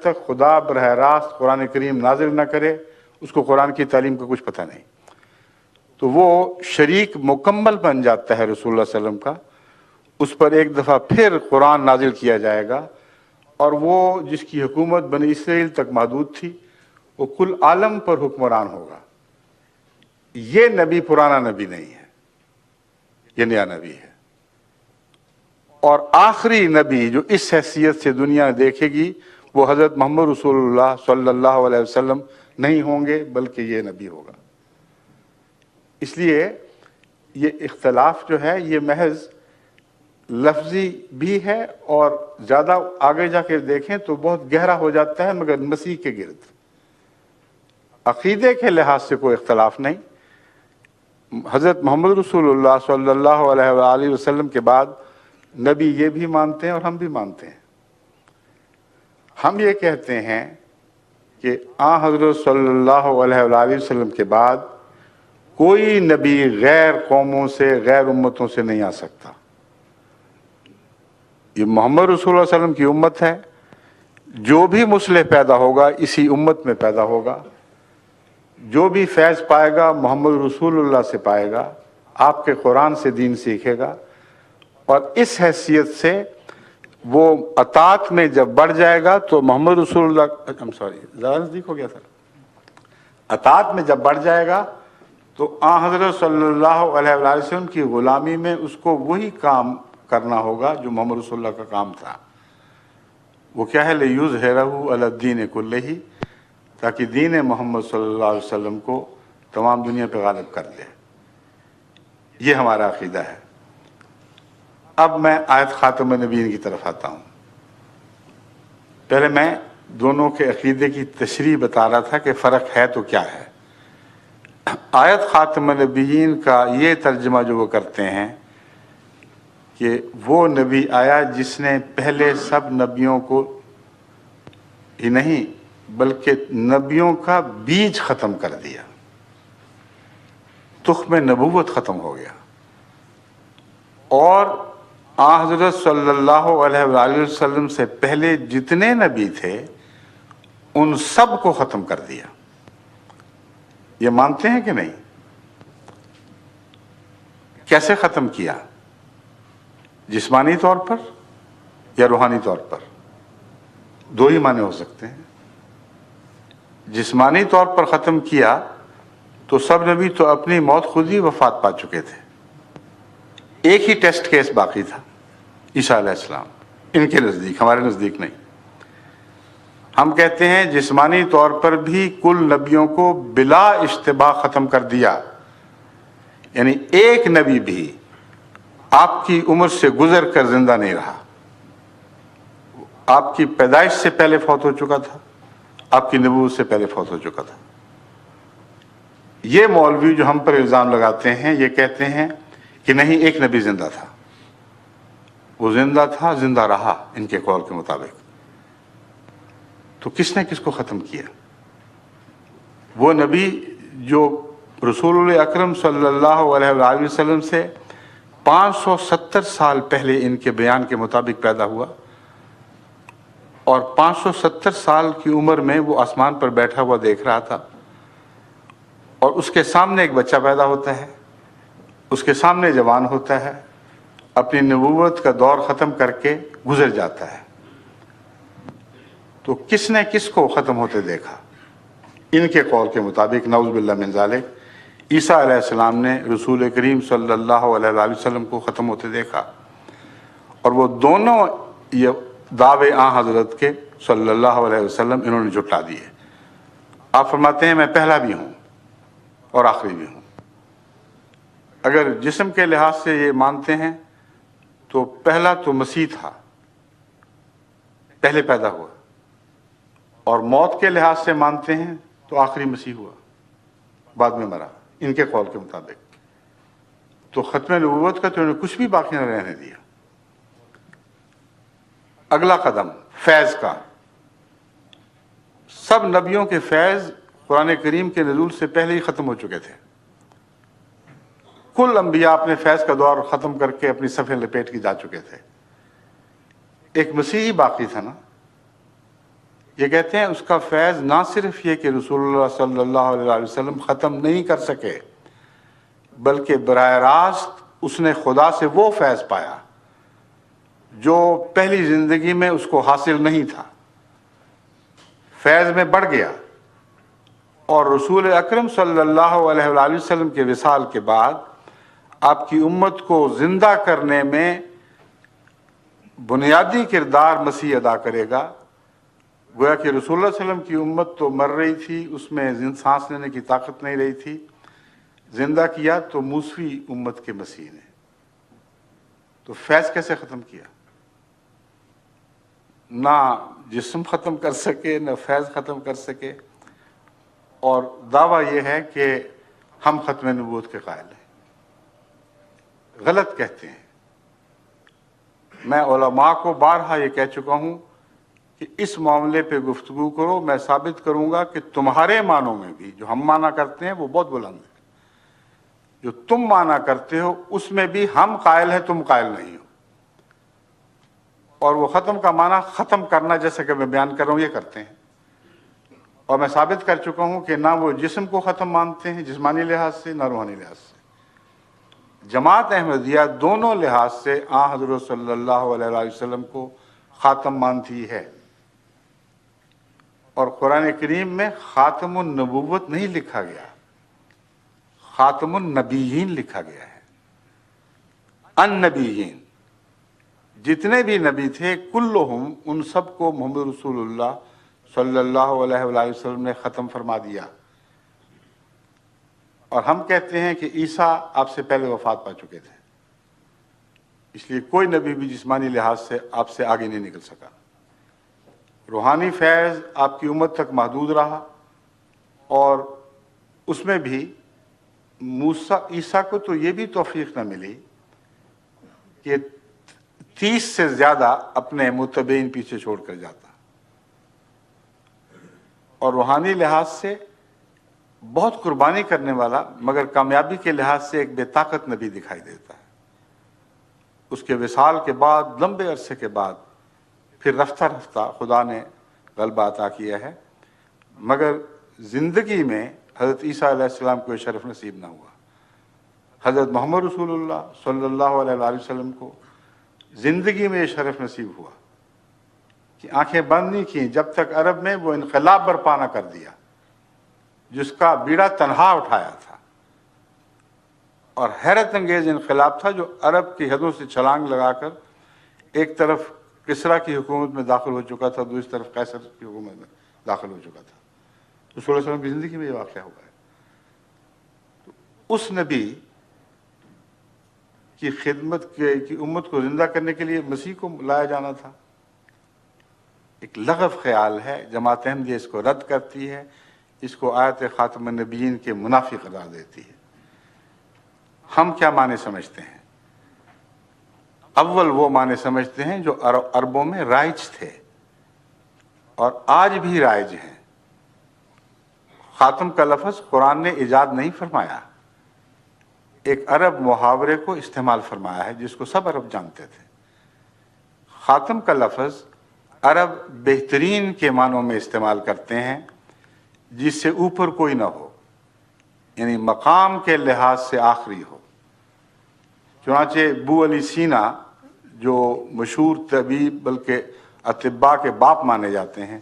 تک خدا براہ راست قرآن کریم نازل نہ کرے اس کو قرآن کی تعلیم کا کچھ پتہ نہیں. تو وہ شریک مکمل بن جاتا ہے رسول اللہ صلی اللہ علیہ وسلم کا. اس پر ایک دفعہ پھر قرآن نازل کیا جائے گا، اور وہ جس کی حکومت بنی اسرائیل تک محدود تھی وہ کل عالم پر حکمران ہوگا. یہ نبی پرانا نبی نہیں ہے، یہ نیا نبی ہے. اور آخری نبی جو اس حیثیت سے دنیا دیکھے گی وہ حضرت محمد رسول اللہ صلی اللہ علیہ وسلم نہیں ہوں گے، بلکہ یہ نبی ہوگا. اس لیے یہ اختلاف جو ہے یہ محض لفظی بھی ہے، اور زیادہ آگے جا کے دیکھیں تو بہت گہرا ہو جاتا ہے، مگر مسیح کے گرد. عقیدے کے لحاظ سے کوئی اختلاف نہیں. حضرت محمد رسول اللہ صلی اللہ علیہ وآلہ وسلم کے بعد نبی یہ بھی مانتے ہیں اور ہم بھی مانتے ہیں. ہم یہ کہتے ہیں کہ حضرت صلی اللہ علیہ وآلہ وسلم کے بعد کوئی نبی غیر قوموں سے، غیر امتوں سے نہیں آ سکتا. یہ محمد رسول اللہ علیہ وسلم کی امت ہے. جو بھی مصلح پیدا ہوگا اسی امت میں پیدا ہوگا. جو بھی فیض پائے گا محمد رسول اللہ سے پائے گا، آپ کے قرآن سے دین سیکھے گا. اور اس حیثیت سے وہ اطاعت میں جب بڑھ جائے گا تو محمد رسول اللہ ذرا نزدیک ہو گیا سر. اطاعت میں جب بڑھ جائے گا تو حضرت صلی اللہ علیہ وسلم کی غلامی میں اس کو وہی کام کرنا ہوگا جو محمد رسول اللہ کا کام تھا. وہ کیا ہے؟ لِيُظْهِرَهُ عَلَى الدِّينِ كُلِّهِ، تاکہ دین محمد صلی اللہ علیہ وسلم کو تمام دنیا پہ غالب کر لے. یہ ہمارا عقیدہ ہے. اب میں آیت خاتم النبیین کی طرف آتا ہوں. پہلے میں دونوں کے عقیدے کی تشریح بتا رہا تھا کہ فرق ہے تو کیا ہے. آیت خاتم النبیین کا یہ ترجمہ جو وہ کرتے ہیں کہ وہ نبی آیا جس نے پہلے سب نبیوں کو ہی نہیں بلکہ نبیوں کا بیج ختم کر دیا. تخم نبوت ختم ہو گیا، اور حضرت صلی اللہ علیہ وآلہ وسلم سے پہلے جتنے نبی تھے ان سب کو ختم کر دیا. یہ مانتے ہیں کہ نہیں؟ کیسے ختم کیا؟ جسمانی طور پر یا روحانی طور پر؟ دو ہی معنی ہو سکتے ہیں. جسمانی طور پر ختم کیا تو سب نبی تو اپنی موت خود ہی وفات پا چکے تھے. ایک ہی ٹیسٹ کیس باقی تھا، عیسیٰ علیہ السلام. ان کے نزدیک، ہمارے نزدیک نہیں. ہم کہتے ہیں جسمانی طور پر بھی کل نبیوں کو بلا اشتباہ ختم کر دیا. یعنی ایک نبی بھی آپ کی عمر سے گزر کر زندہ نہیں رہا. آپ کی پیدائش سے پہلے فوت ہو چکا تھا، آپ کی نبوت سے پہلے فوت ہو چکا تھا. یہ مولوی جو ہم پر الزام لگاتے ہیں یہ کہتے ہیں کہ نہیں، ایک نبی زندہ تھا. وہ زندہ تھا، زندہ رہا ان کے قول کے مطابق. تو کس نے کس کو ختم کیا؟ وہ نبی جو رسول اکرم صلی اللہ علیہ وآلہ وسلم سے 570 سال پہلے ان کے بیان کے مطابق پیدا ہوا، اور 570 سال کی عمر میں وہ آسمان پر بیٹھا ہوا دیکھ رہا تھا، اور اس کے سامنے ایک بچہ پیدا ہوتا ہے، اس کے سامنے جوان ہوتا ہے، اپنی نبوت کا دور ختم کر کے گزر جاتا ہے. تو کس نے کس کو ختم ہوتے دیکھا؟ ان کے قول کے مطابق نعوذ باللہ من ذالک عیسیٰ علیہ السلام نے رسول کریم صلی اللہ علیہ وآلہ وسلم کو ختم ہوتے دیکھا. اور وہ دونوں یہ دعوے حضرت کے صلی اللہ علیہ وسلم انہوں نے جھٹلا دیے. آپ فرماتے ہیں میں پہلا بھی ہوں اور آخری بھی ہوں. اگر جسم کے لحاظ سے یہ مانتے ہیں تو پہلا تو مسیح تھا، پہلے پیدا ہوا. اور موت کے لحاظ سے مانتے ہیں تو آخری مسیح ہوا، بعد میں مرا ان کے قول کے مطابق. تو ختم نبوت کا تو انہوں نے کچھ بھی باقی نہ رہنے دیا. اگلا قدم فیض کا. سب نبیوں کے فیض قرآن کریم کے نزول سے پہلے ہی ختم ہو چکے تھے. کل انبیاء اپنے فیض کا دور ختم کر کے اپنی صفیں لپیٹ کے جا چکے تھے. ایک مسیح ہی باقی تھا نا. یہ کہتے ہیں اس کا فیض نہ صرف یہ کہ رسول اللہ صلی اللہ علیہ وسلم ختم نہیں کر سکے، بلکہ براہ راست اس نے خدا سے وہ فیض پایا جو پہلی زندگی میں اس کو حاصل نہیں تھا، فیض میں بڑھ گیا، اور رسول اکرم صلی اللہ علیہ وآلہ وسلم کے وصال کے بعد آپ کی امت کو زندہ کرنے میں بنیادی کردار مسیح ادا کرے گا۔ گویا کہ رسول اللہ صلی اللہ علیہ وسلم کی امت تو مر رہی تھی، اس میں سانس لینے کی طاقت نہیں رہی تھی، زندہ کیا تو موسوی امت کے مسیح نے۔ تو فیض کیسے ختم کیا؟ نہ جسم ختم کر سکے، نہ فیض ختم کر سکے، اور دعویٰ یہ ہے کہ ہم ختم نبوت کے قائل ہیں۔ غلط کہتے ہیں۔ میں علماء کو بارہا یہ کہہ چکا ہوں کہ اس معاملے پہ گفتگو کرو، میں ثابت کروں گا کہ تمہارے معنوں میں بھی جو ہم مانا کرتے ہیں وہ بہت بلند ہے، جو تم مانا کرتے ہو اس میں بھی ہم قائل ہیں، تم قائل نہیں ہو۔ اور وہ ختم کا معنی ختم کرنا، جیسے کہ میں بیان کر رہا ہوں، یہ کرتے ہیں۔ اور میں ثابت کر چکا ہوں کہ نہ وہ جسم کو ختم مانتے ہیں جسمانی لحاظ سے، نہ روحانی لحاظ سے۔ جماعت احمدیہ دونوں لحاظ سے آن حضرت صلی اللہ علیہ وآلہ وسلم کو خاتم مانتی ہے، اور قرآن کریم میں خاتم النبوت نہیں لکھا گیا، خاتم النبیین لکھا گیا ہے۔ النبیین، جتنے بھی نبی تھے کلہم، ان سب کو محمد رسول اللہ صلی اللہ علیہ وآلہ وسلم نے ختم فرما دیا۔ اور ہم کہتے ہیں کہ عیسیٰ آپ سے پہلے وفات پا چکے تھے، اس لیے کوئی نبی بھی جسمانی لحاظ سے آپ سے آگے نہیں نکل سکا۔ روحانی فیض آپ کی امت تک محدود رہا، اور اس میں بھی عیسیٰ کو تو یہ بھی توفیق نہ ملی کہ 30 سے زیادہ اپنے متبعین پیچھے چھوڑ کر جاتا، اور روحانی لحاظ سے بہت قربانی کرنے والا مگر کامیابی کے لحاظ سے ایک بے طاقت نبی دکھائی دیتا ہے۔ اس کے وصال کے بعد لمبے عرصے کے بعد پھر رفتہ رفتہ خدا نے غلبہ عطا کیا ہے، مگر زندگی میں حضرت عیسیٰ علیہ السلام کو یہ شرف نصیب نہ ہوا۔ حضرت محمد رسول اللہ صلی اللہ علیہ وآلہ وسلم کو زندگی میں یہ شرف نصیب ہوا کہ آنکھیں بند نہیں کیں جب تک عرب میں وہ انقلاب برپا نہ کر دیا جس کا بیڑا تنہا اٹھایا تھا، اور حیرت انگیز انقلاب تھا جو عرب کی حدوں سے چھلانگ لگا کر ایک طرف کسریٰ کی حکومت میں داخل ہو چکا تھا، دوسری طرف قیصر کی حکومت میں داخل ہو چکا تھا۔ رسول اللہ صلی اللہ علیہ وسلم کی زندگی میں یہ واقعہ ہوا ہے۔ تو اس نبی کی خدمت کی امت کو زندہ کرنے کے لیے مسیح کو لایا جانا تھا۔ ایک لغو خیال ہے، جماعت احمدیہ اس کو رد کرتی ہے، اس کو آیت خاتم النبیین کے منافی قرار دیتی ہے۔ ہم کیا معنی سمجھتے ہیں؟ اول وہ معنی سمجھتے ہیں جو عربوں میں رائج تھے اور آج بھی رائج ہیں۔ خاتم کا لفظ قرآن نے ایجاد نہیں فرمایا، ایک عرب محاورے کو استعمال فرمایا ہے جس کو سب عرب جانتے تھے۔ خاتم کا لفظ عرب بہترین کے معنوں میں استعمال کرتے ہیں، جس سے اوپر کوئی نہ ہو، یعنی مقام کے لحاظ سے آخری ہو۔ چنانچہ ابو علی سینا جو مشہور طبیب بلکہ اطباء کے باپ مانے جاتے ہیں،